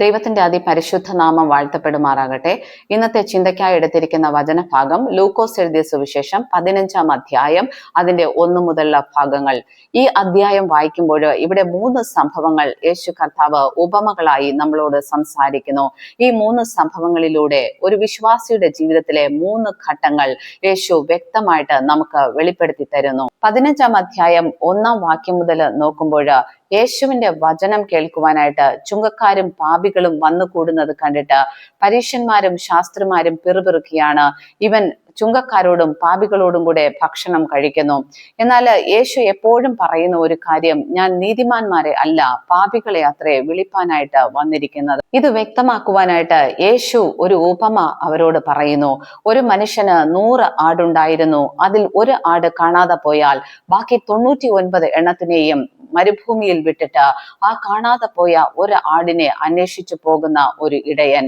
ദൈവത്തിന്റെ അതിപരിശുദ്ധ നാമം വാഴ്ത്തപ്പെടുമാറാകട്ടെ. ഇന്നത്തെ ചിന്തയ്ക്കായി എടുത്തിരിക്കുന്ന വചനഭാഗം ലൂക്കോസ് എഴുതിയ സുവിശേഷം 15-ാം അധ്യായം, അതിന്റെ 1 മുതലുള്ള ഭാഗങ്ങൾ. ഈ അധ്യായം വായിക്കുമ്പോൾ ഇവിടെ 3 സംഭവങ്ങൾ യേശു കർത്താവ് ഉപമകളായി നമ്മളോട് സംസാരിക്കുന്നു. ഈ 3 സംഭവങ്ങളിലൂടെ ഒരു വിശ്വാസിയുടെ ജീവിതത്തിലെ 3 ഘട്ടങ്ങൾ യേശു വ്യക്തമായിട്ട് നമുക്ക് വെളിപ്പെടുത്തി തരുന്നു. 15-ാം അധ്യായം 1-ാം വാക്യം മുതൽ നോക്കുമ്പോൾ യേശുവിന്റെ വചനം കേൾക്കുവാനായിട്ട് ചുങ്കക്കാരും പാപികളും വന്നു കൂടുന്നത് കണ്ടിട്ട് പരീശന്മാരും ശാസ്ത്രിമാരും പിറുപിറുക്കിയാണ്. ഇവൻ ചുങ്കക്കാരോടും പാപികളോടും കൂടെ ഭക്ഷണം കഴിക്കുന്നു. എന്നാൽ യേശു എപ്പോഴും പറയുന്ന ഒരു കാര്യം, ഞാൻ നീതിമാന്മാരെ അല്ല പാപികളെ അത്രേ വിളിപ്പാനായിട്ട് വന്നിരിക്കുന്നത്. ഇത് വ്യക്തമാക്കുവാനായിട്ട് യേശു ഒരു ഉപമ അവരോട് പറയുന്നു. ഒരു മനുഷ്യന് 100 ആടുണ്ടായിരുന്നു. അതിൽ ഒരു ആട് കാണാതെ പോയാൽ ബാക്കി 99 എണ്ണത്തിനെയും മരുഭൂമിയിൽ വിട്ടിട്ട് ആ കാണാതെ പോയ ഒരു ആടിനെ അന്വേഷിച്ചു പോകുന്ന ഒരു ഇടയൻ.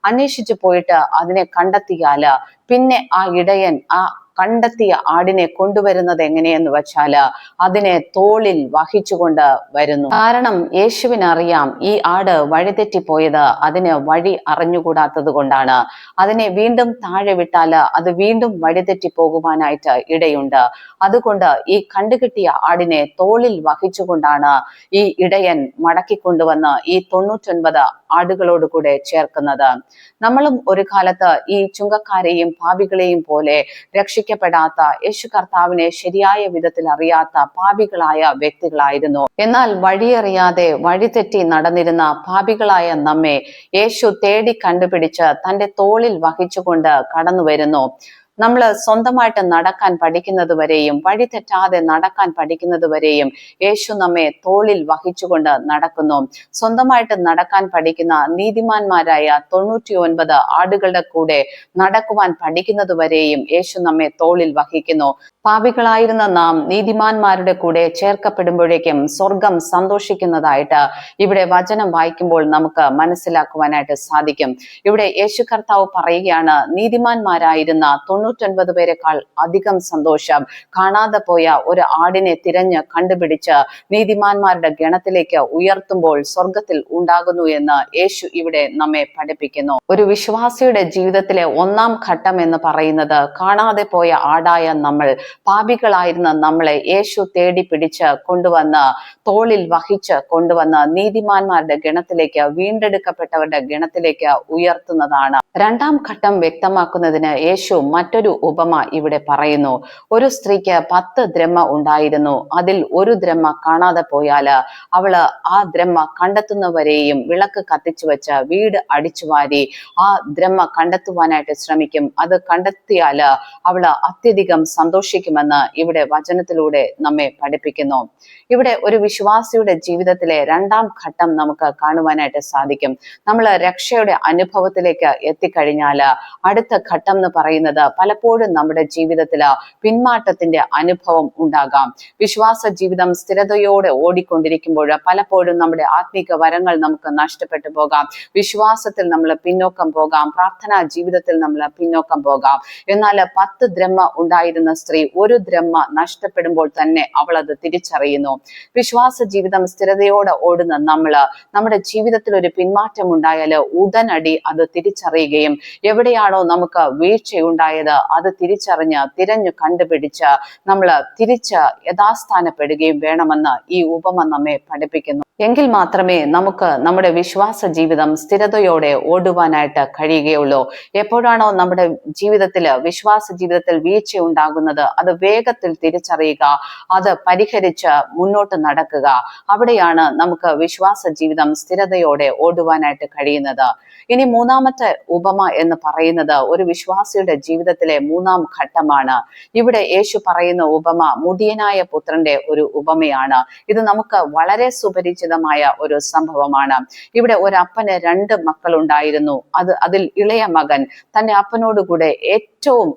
അന്വേഷിച്ചു പോയിട്ട് അതിനെ കണ്ടെത്തിയാല് പിന്നെ ആ ഇടയൻ ആ കണ്ടെത്തിയ ആടിനെ കൊണ്ടുവരുന്നത് എങ്ങനെയെന്ന് വെച്ചാല് അതിനെ തോളിൽ വഹിച്ചുകൊണ്ട് വരുന്നു. കാരണം യേശുവിനറിയാം ഈ ആട് വഴിതെറ്റിപ്പോയത് അതിന് വഴി അറിഞ്ഞുകൂടാത്തത് കൊണ്ടാണ്. അതിനെ വീണ്ടും താഴെ വിട്ടാല് അത് വീണ്ടും വഴിതെറ്റി പോകുവാനായിട്ട് ഇടയുണ്ട്. അതുകൊണ്ട് ഈ കണ്ടുകിട്ടിയ ആടിനെ തോളിൽ വഹിച്ചുകൊണ്ടാണ് ഈ ഇടയൻ മടക്കിക്കൊണ്ടുവന്ന് ഈ 99 ആടുകളോട് കൂടെ ചേർക്കുന്നത്. നമ്മളും ഒരു കാലത്ത് ഈ ചുങ്കക്കാരെയും പാപികളെയും പോലെ രക്ഷിക്കപ്പെടാത്ത, യേശു കർത്താവിനെ ശരിയായ വിധത്തിൽ അറിയാത്ത പാപികളായ വ്യക്തികളായിരുന്നു. എന്നാൽ വഴിയറിയാതെ വഴിതെറ്റി നടന്നിരുന്ന പാപികളായ നമ്മെ യേശു തേടി കണ്ടുപിടിച്ച് തന്റെ തോളിൽ വഹിച്ചുകൊണ്ട് കടന്നു വരുന്നു. നമ്മൾ സ്വന്തമായിട്ട് നടക്കാൻ പഠിക്കുന്നത് വരെയും വഴി തെറ്റാതെ നടക്കാൻ പഠിക്കുന്നത് വരെയും യേശു നമ്മെ തോളിൽ വഹിച്ചുകൊണ്ട് നടക്കുന്നു. സ്വന്തമായിട്ട് നടക്കാൻ പഠിക്കുന്ന നീതിമാന്മാരായ 99 ആടുകളുടെ കൂടെ നടക്കുവാൻ പഠിക്കുന്നത് വരെയും യേശു നമ്മെ തോളിൽ വഹിക്കുന്നു. പാപികളായിരുന്ന നാം നീതിമാന്മാരുടെ കൂടെ ചേർക്കപ്പെടുമ്പോഴേക്കും സ്വർഗം സന്തോഷിക്കുന്നതായിട്ട് ഇവിടെ വചനം വായിക്കുമ്പോൾ നമുക്ക് മനസ്സിലാക്കുവാനായിട്ട് സാധിക്കും. ഇവിടെ യേശു കർത്താവ് പറയുകയാണ്, നീതിമാന്മാരായിരുന്ന 99 പേരെക്കാൾ അധികം സന്തോഷം കാണാതെ പോയ ഒരു ആടിനെ തിരഞ്ഞ് കണ്ടുപിടിച്ച് നീതിമാന്മാരുടെ ഗണത്തിലേക്ക് ഉയർത്തുമ്പോൾ സ്വർഗത്തിൽ ഉണ്ടാകുന്നു എന്ന് യേശു ഇവിടെ നമ്മെ പഠിപ്പിക്കുന്നു. ഒരു വിശ്വാസിയുടെ ജീവിതത്തിലെ 1-ാം ഘട്ടം എന്ന് പറയുന്നത് കാണാതെ പോയ ആടായ നമ്മൾ, പാപികളായിരുന്ന നമ്മളെ യേശു തേടി പിടിച്ച് കൊണ്ടുവന്ന് തോളിൽ വഹിച്ച് കൊണ്ടുവന്ന് നീതിമാന്മാരുടെ ഗണത്തിലേക്ക്, വീണ്ടെടുക്കപ്പെട്ടവരുടെ ഗണത്തിലേക്ക് ഉയർത്തുന്നതാണ്. 2-ാം ഘട്ടം വ്യക്തമാക്കുന്നതിന് യേശു മറ്റൊരു ഉപമ ഇവിടെ പറയുന്നു. ഒരു സ്ത്രീക്ക് 10 ദ്രഹ്മ ഉണ്ടായിരുന്നു. അതിൽ ഒരു ദ്രഹ്മ കാണാതെ പോയാല് അവള് ആ ദ്രഹ്മ കണ്ടെത്തുന്നവരെയും വിളക്ക് കത്തിച്ചു വെച്ച് വീട് അടിച്ചു വാരി ആ ദ്രഹ്മ കണ്ടെത്തുവാനായിട്ട് ശ്രമിക്കും. അത് കണ്ടെത്തിയാല് അവള് അത്യധികം സന്തോഷിക്കുമെന്ന് ഇവിടെ വചനത്തിലൂടെ നമ്മെ പഠിപ്പിക്കുന്നു. ഇവിടെ ഒരു വിശ്വാസിയുടെ ജീവിതത്തിലെ 2-ാം ഘട്ടം നമുക്ക് കാണുവാനായിട്ട് സാധിക്കും. നമ്മൾ രക്ഷയുടെ അനുഭവത്തിലേക്ക് എത്തിക്കഴിഞ്ഞാല് അടുത്ത ഘട്ടം എന്ന് പറയുന്നത് പലപ്പോഴും നമ്മുടെ ജീവിതത്തില് പിന്മാറ്റത്തിന്റെ അനുഭവം ഉണ്ടാകാം. വിശ്വാസ ജീവിതം സ്ഥിരതയോടെ ഓടിക്കൊണ്ടിരിക്കുമ്പോൾ പലപ്പോഴും നമ്മുടെ ആത്മീക വരങ്ങൾ നമുക്ക് നഷ്ടപ്പെട്ടു പോകാം. വിശ്വാസത്തിൽ നമ്മൾ പിന്നോക്കം പോകാം. പ്രാർത്ഥനാ ജീവിതത്തിൽ നമ്മൾ പിന്നോക്കം പോകാം. എന്നാൽ 10 ദ്രഹ്മ ഉണ്ടായിരുന്ന സ്ത്രീ ഒരു ദ്രഹ്മ നഷ്ടപ്പെടുമ്പോൾ തന്നെ അവൾ അത് തിരിച്ചറിയുന്നു. വിശ്വാസ ജീവിതം സ്ഥിരതയോടെ ഓടുന്ന നമ്മുടെ ജീവിതത്തിൽ ഒരു പിന്മാറ്റം ഉണ്ടായാൽ ഉടനടി അത് തിരിച്ചറിയുകയും എവിടെയാണോ നമുക്ക് വീഴ്ചയുണ്ടായത് അത് തിരിച്ചറിഞ്ഞ് തിരഞ്ഞു കണ്ടുപിടിച്ച് നമ്മൾ തിരിച്ച് യഥാസ്ഥാനപ്പെടുകയും വേണമെന്ന് ഈ ഉപമ നമ്മെ പഠിപ്പിക്കുന്നു. എങ്കിൽ മാത്രമേ നമുക്ക് നമ്മുടെ വിശ്വാസ ജീവിതം സ്ഥിരതയോടെ ഓടുവാനായിട്ട് കഴിയുകയുള്ളൂ. എപ്പോഴാണോ നമ്മുടെ വിശ്വാസ ജീവിതത്തിൽ വീഴ്ച ഉണ്ടാകുന്നത് അത് വേഗത്തിൽ തിരിച്ചറിയുക, അത് പരിഹരിച്ച് മുന്നോട്ട് നടക്കുക. അവിടെയാണ് നമുക്ക് വിശ്വാസ ജീവിതം സ്ഥിരതയോടെ ഓടുവാനായിട്ട് കഴിയുന്നത്. ഇനി 3-ാമത്തെ ഉപമ എന്ന് പറയുന്നത് ഒരു വിശ്വാസിയുടെ ജീവിതത്തിലെ 3-ാം ഘട്ടമാണ്. ഇവിടെ യേശു പറയുന്ന ഉപമ മുടിയനായ പുത്രന്റെ ഒരു ഉപമയാണ്. ഇത് നമുക്ക് വളരെ സുപരിചിതമായ ഒരു സംഭവമാണ്. ഇവിടെ ഒരു അപ്പന് 2 മക്കൾ ഉണ്ടായിരുന്നു. അതിൽ ഇളയ മകൻ തന്റെ അപ്പനോടുകൂടെ ഏറ്റവും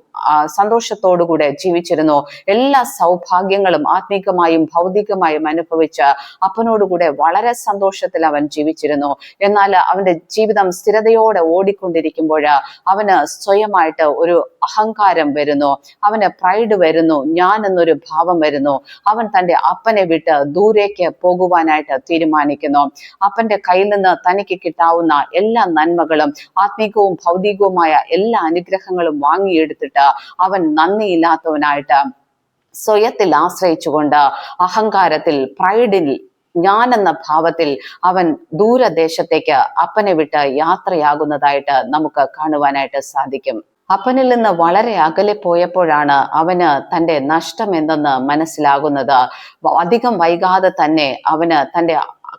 സന്തോഷത്തോടുകൂടെ ജീവിച്ചിരുന്നു. എല്ലാ സൗഭാഗ്യങ്ങളും ആത്മീകമായും ഭൗതികമായും അനുഭവിച്ച് അപ്പനോടുകൂടെ വളരെ സന്തോഷത്തിൽ അവൻ ജീവിച്ചിരുന്നു. എന്നാൽ അവന്റെ ജീവിതം സ്ഥിരതയോടെ ഓടിക്കൊണ്ടിരിക്കുമ്പോൾ അവന് സ്വയമായിട്ട് ഒരു അഹങ്കാരം വരുന്നു, അവന് പ്രൈഡ് വരുന്നു, ഞാൻ എന്നൊരു ഭാവം വരുന്നു. അവൻ തന്റെ അപ്പനെ വിട്ട് ദൂരേക്ക് പോകുവാനായിട്ട് തീരുമാനിക്കുന്നു. അപ്പന്റെ കയ്യിൽ നിന്ന് തനിക്ക് കിട്ടാവുന്ന എല്ലാ നന്മകളും ആത്മീകവും ഭൗതികവുമായ എല്ലാ അനുഗ്രഹങ്ങളും വാങ്ങിയെടുത്തിട്ട് അവൻ നന്ദിയില്ലാത്തവനായിട്ട് സ്വയത്തിൽ ആശ്രയിച്ചുകൊണ്ട് അഹങ്കാരത്തിൽ പ്രൈഡിൽ ഞാൻ എന്ന ഭാവത്തിൽ അവൻ ദൂരദേശത്തേക്ക് അപ്പനെ വിട്ട് യാത്രയാകുന്നതായിട്ട് നമുക്ക് കാണുവാനായിട്ട് സാധിക്കും. അപ്പനിൽ നിന്ന് വളരെ അകലെ പോയപ്പോഴാണ് അവന് തന്റെ നഷ്ടം എന്തെന്ന് മനസ്സിലാകുന്നത്. അധികം വൈകാതെ തന്നെ അവന് തന്റെ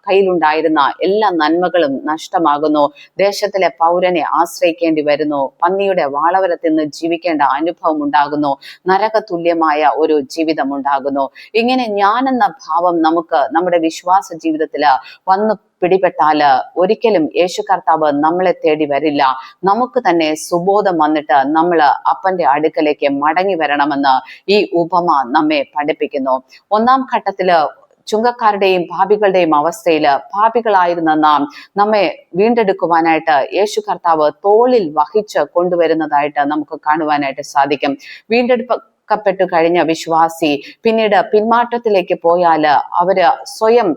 കയ്യിലുണ്ടായിരുന്ന എല്ലാ നന്മകളും നഷ്ടമാകുന്നു. ദേശത്തിലെ പൗരനെ ആശ്രയിക്കേണ്ടി വരുന്നു. പന്നിയുടെ വാളവരത്തിൽ നിന്ന് ജീവിക്കേണ്ട അനുഭവം ഉണ്ടാകുന്നു. നരകതുല്യമായ ഒരു ജീവിതം ഉണ്ടാകുന്നു. ഇങ്ങനെ ഞാൻ എന്ന ഭാവം നമുക്ക് നമ്മുടെ വിശ്വാസ ജീവിതത്തില് വന്നു പിടിപെട്ടാല് ഒരിക്കലും യേശു കർത്താവ് നമ്മളെ തേടി വരില്ല. നമുക്ക് തന്നെ സുബോധം വന്നിട്ട് നമ്മൾ അപ്പന്റെ അടുക്കലേക്ക് മടങ്ങി വരണമെന്ന് ഈ ഉപമ നമ്മെ പഠിപ്പിക്കുന്നു. ഒന്നാം ഘട്ടത്തില് ചുങ്കക്കാരുടെയും പാപികളുടെയും അവസ്ഥയില് പാപികളായിരുന്ന നാം നമ്മെ വീണ്ടെടുക്കുവാനായിട്ട് യേശു കർത്താവ് തോളിൽ വഹിച്ച് കൊണ്ടുവരുന്നതായിട്ട് നമുക്ക് കാണുവാനായിട്ട് സാധിക്കും. വീണ്ടെടുക്കപ്പെട്ടു കഴിഞ്ഞ വിശ്വാസി പിന്നീട് പിന്മാറ്റത്തിലേക്ക് പോയാല് അവര് സ്വയം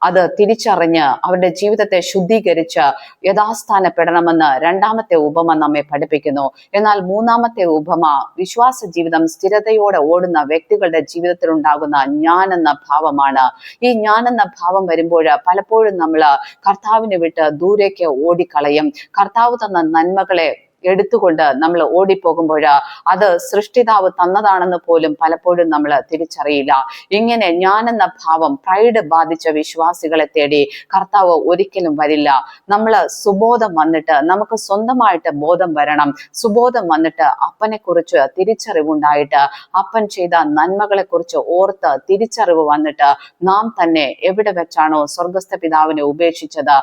അത് തിരിച്ചറിഞ്ഞ് അവരുടെ ജീവിതത്തെ ശുദ്ധീകരിച്ച് യഥാസ്ഥാനപ്പെടണമെന്ന് രണ്ടാമത്തെ ഉപമ നമ്മെ പഠിപ്പിക്കുന്നു. എന്നാൽ മൂന്നാമത്തെ ഉപമ വിശ്വാസ ജീവിതം സ്ഥിരതയോടെ ഓടുന്ന വ്യക്തികളുടെ ജീവിതത്തിൽ ഉണ്ടാകുന്ന ഞാൻ എന്ന ഭാവമാണ്. ഈ ഞാൻ എന്ന ഭാവം വരുമ്പോൾ പലപ്പോഴും നമ്മൾ കർത്താവിനെ വിട്ട് ദൂരേക്ക് ഓടിക്കളയും. കർത്താവ് തന്ന നന്മകളെ എടുത്തുകൊണ്ട് നമ്മൾ ഓടിപ്പോകുമ്പോൾ അത് സൃഷ്ടിതാവ് തന്നതാണെന്ന് പോലും പലപ്പോഴും നമ്മൾ തിരിച്ചറിയില്ല. ഇങ്ങനെ ഞാൻ എന്ന ഭാവം പ്രൈഡ് ബാധിച്ച വിശ്വാസികളെ തേടി കർത്താവ് ഒരിക്കലും വരില്ല. നമ്മൾ സുബോധം വന്നിട്ട് നമുക്ക് സ്വന്തമായിട്ട് ബോധം വരണം. സുബോധം വന്നിട്ട് അപ്പനെ കുറിച്ച് തിരിച്ചറിവുണ്ടായിട്ട് അപ്പൻ ചെയ്ത നന്മകളെ കുറിച്ച് ഓർത്ത് തിരിച്ചറിവ് വന്നിട്ട് നാം തന്നെ എവിടെ വെച്ചാണോ സ്വർഗസ്ഥ പിതാവിനെ ഉപേക്ഷിച്ചത്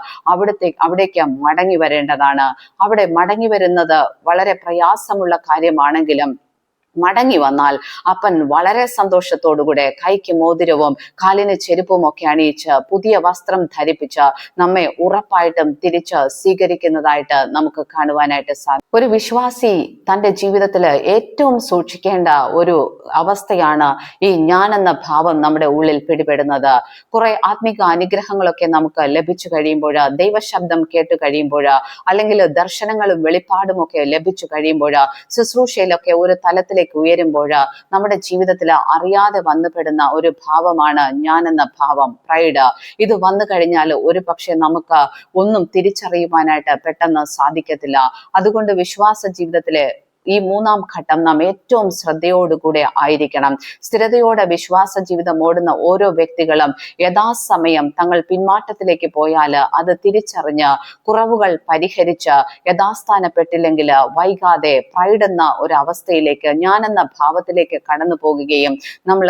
അവിടേക്ക് മടങ്ങി വരേണ്ടതാണ്. അവിടെ മടങ്ങി വരുന്നത് വളരെ പ്രയാസമുള്ള കാര്യമാണെങ്കിലും മടങ്ങി വന്നാൽ അപ്പൻ വളരെ സന്തോഷത്തോടുകൂടെ കൈക്ക് മോതിരവും കാലിന് ചെരുപ്പും ഒക്കെ അണിയിച്ച് പുതിയ വസ്ത്രം ധരിപ്പിച്ച് നമ്മെ ഉറപ്പായിട്ടും തിരിച്ച് സ്വീകരിക്കുന്നതായിട്ട് നമുക്ക് കാണുവാനായിട്ട് സാധിക്കും. ഒരു വിശ്വാസി തന്റെ ജീവിതത്തിൽ ഏറ്റവും സൂക്ഷിക്കേണ്ട ഒരു അവസ്ഥയാണ് ഈ ഞാൻ എന്ന ഭാവം നമ്മുടെ ഉള്ളിൽ പിടിപെടുന്നത്. കുറെ ആത്മിക അനുഗ്രഹങ്ങളൊക്കെ നമുക്ക് ലഭിച്ചു കഴിയുമ്പോൾ, ദൈവശബ്ദം കേട്ട് കഴിയുമ്പോൾ, അല്ലെങ്കിൽ ദർശനങ്ങളും വെളിപ്പാടും ഒക്കെ ലഭിച്ചു കഴിയുമ്പോൾ, ശുശ്രൂഷയിലൊക്കെ ഒരു തലത്തിൽ ഉയരുമ്പോൾ നമ്മുടെ ജീവിതത്തിൽ അറിയാതെ വന്നുപെടുന്ന ഒരു ഭാവമാണ് ഞാൻ എന്ന ഭാവം, പ്രൈഡ്. ഇത് വന്നു കഴിഞ്ഞാൽ ഒരു പക്ഷെ നമുക്ക് ഒന്നും തിരിച്ചറിയുവാനായിട്ട് പെട്ടെന്ന് സാധിക്കത്തില്ല. അതുകൊണ്ട് വിശ്വാസ ജീവിതത്തിലെ ഈ മൂന്നാം ഘട്ടം നാം ഏറ്റവും ശ്രദ്ധയോടുകൂടെ ആയിരിക്കണം. സ്ഥിരതയോടെ വിശ്വാസ ജീവിതം ഓടുന്ന ഓരോ വ്യക്തികളും യഥാസമയം തങ്ങൾ പിന്മാറ്റത്തിലേക്ക് പോയാൽ അത് തിരിച്ചറിഞ്ഞ് കുറവുകൾ പരിഹരിച്ച് യഥാസ്ഥാനപ്പെട്ടില്ലെങ്കിൽ വൈകാതെ പ്രൈഡ് എന്ന ഒരു അവസ്ഥയിലേക്ക്, ഞാൻ എന്ന ഭാവത്തിലേക്ക് കടന്നു പോകുകയും നമ്മൾ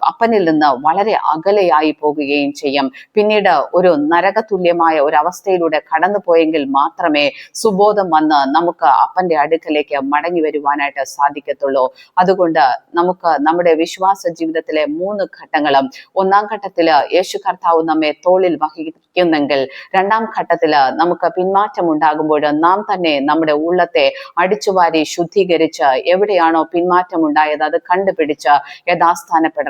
അപ്പനിൽ നിന്ന് വളരെ അകലെയായി പോകുകയും ചെയ്യും. പിന്നീട് ഒരു നരകതുല്യമായ ഒരു അവസ്ഥയിലൂടെ കടന്നു പോയെങ്കിൽ മാത്രമേ സുബോധം വന്ന് നമുക്ക് അപ്പന്റെ അടുക്കലേക്ക് മടങ്ങി വരുവാനായിട്ട് സാധിക്കത്തുള്ളൂ. അതുകൊണ്ട് നമുക്ക് നമ്മുടെ വിശ്വാസ ജീവിതത്തിലെ 3 ഘട്ടങ്ങളും, ഒന്നാം ഘട്ടത്തില് യേശു കർത്താവ് നമ്മെ തോളിൽ വഹിക്കുന്നെങ്കിൽ, രണ്ടാം ഘട്ടത്തില് നമുക്ക് പിന്മാറ്റം ഉണ്ടാകുമ്പോൾ നാം തന്നെ നമ്മുടെ ഉള്ളത്തെ അടിച്ചുവാരി ശുദ്ധീകരിച്ച് എവിടെയാണോ പിന്മാറ്റം ഉണ്ടായത് അത് കണ്ടുപിടിച്ച് യഥാസ്ഥാനപ്പെടണം.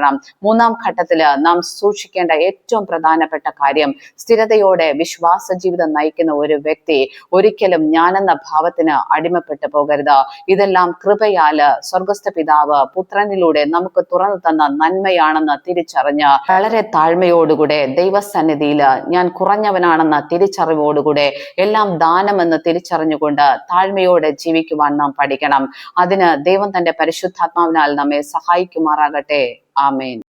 മൂന്നാം ഘട്ടത്തില് നാം സൂക്ഷിക്കേണ്ട ഏറ്റവും പ്രധാനപ്പെട്ട കാര്യം, സ്ഥിരതയോടെ വിശ്വാസ ജീവിതം നയിക്കുന്ന ഒരു വ്യക്തി ഒരിക്കലും ഞാനെന്ന ഭാവത്തിന് അടിമപ്പെട്ടു പോകരുത്. ഇതെല്ലാം കൃപയാല് സ്വർഗസ്ഥ പിതാവ് പുത്രനിലൂടെ നമുക്ക് തുറന്നു തന്ന നന്മയാണെന്ന് തിരിച്ചറിഞ്ഞ് വളരെ താഴ്മയോടുകൂടെ ദൈവസന്നിധിയില് ഞാൻ കുറഞ്ഞവനാണെന്ന തിരിച്ചറിവോടുകൂടെ എല്ലാം ദാനമെന്ന് തിരിച്ചറിഞ്ഞുകൊണ്ട് താഴ്മയോടെ ജീവിക്കുവാൻ നാം പഠിക്കണം. അതിന് ദൈവം തന്റെ പരിശുദ്ധാത്മാവിനാൽ നമ്മെ സഹായിക്കുമാറാകട്ടെ. ആമേൻ.